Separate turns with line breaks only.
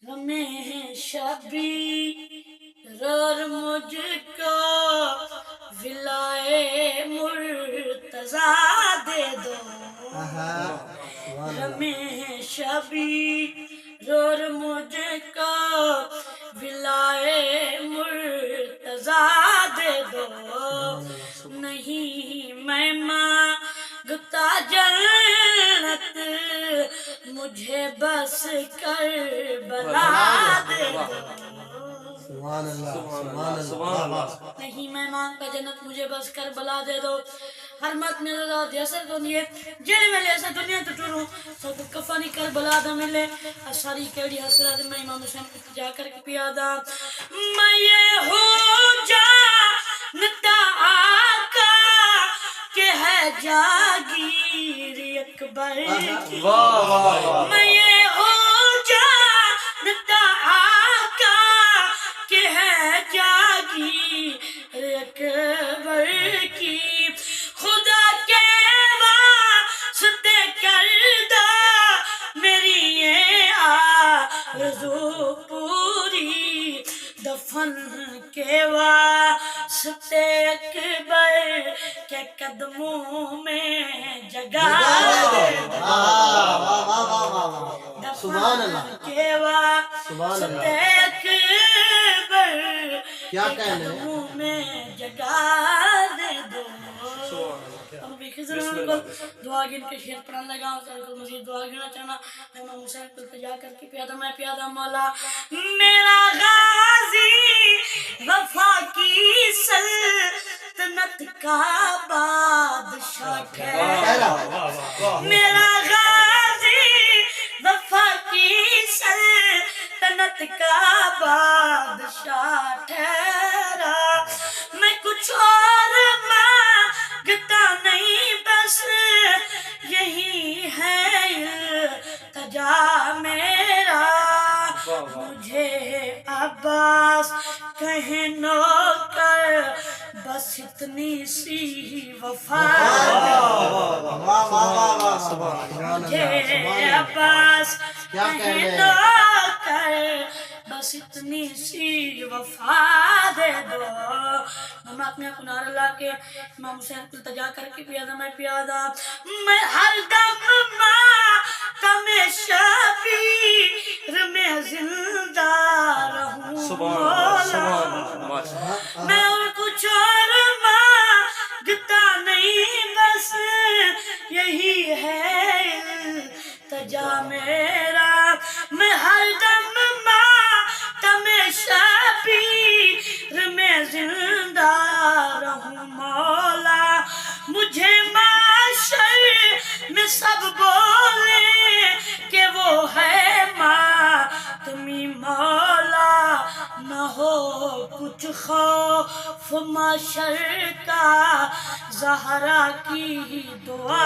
ہمیشہ بھی اور مجھ کو ولائے مرتضیٰ دے دو، ہمیشہ بھی اور مجھ کو ولائے مرتضیٰ دے دو، نہیں میں مانگتا جنت مجھے بس کربلا دے دو،
سبحان اللہ سبحان اللہ.
نہیں میں مانگتا جنت مجھے بس کربلا دے دو، حرمت میں رضا دیسر دنیا جیڑے میں لیسا دنیا تو ٹوروں سب کفانی کربلا دا ملے ساری کیڑی حسرت میں امام حسین کو جا کر کے پیادا میں یہ ہو جانتا آقا کہ ہے جاگیر اکبر کی، میں یہ ہو جانتا آقا کہ ہے جاگیر اکبر کی، خدا کے واسطے کر دو میری یہ آرزو پوری، دفن کے واسطے اکبر کے قدموں میں جگہ دے دو، دفن کے واسطے اکبر کے قدموں میں جگہ دے دو۔ اب بھی خضر ان کو دعا گن کے شیر پڑھنے لگا اور مزید دعا گنا چاہنا میں امام حسین کو التجا کر کے پیادا میں پیادا مولا میرا غازی وفا کی سلطنت کا بادشاہ ٹھہرا، میرا غازی وفا کی سلطنت کا بادشاہ ٹھہرا، میں کچھ اور مانگتا نہیں بس یہی ہے التجا میرا، مجھے عباس کہیں نوکر بس اتنی سی وفا مجھے عباس کہیں نوکر بس اتنی سی وفا دے دو، ہم اپنے کنار اللہ کے امام حسین کو التجا کر کے پیادا میں پیادا میں ہر دم ماتم شبیر میں زندہ رہوں مولا، میں اور کچھ اور مانگتا نہیں بس یہی ہے التجا میرا، میں ہر دم ماتم شبیر میں زندہ رہوں مولا، مجھے معاشر میں سب بولے کہ وہ ہے ماتمی مولا، نہ ہو کچھ خوف معاشر کا زہرا کی دعا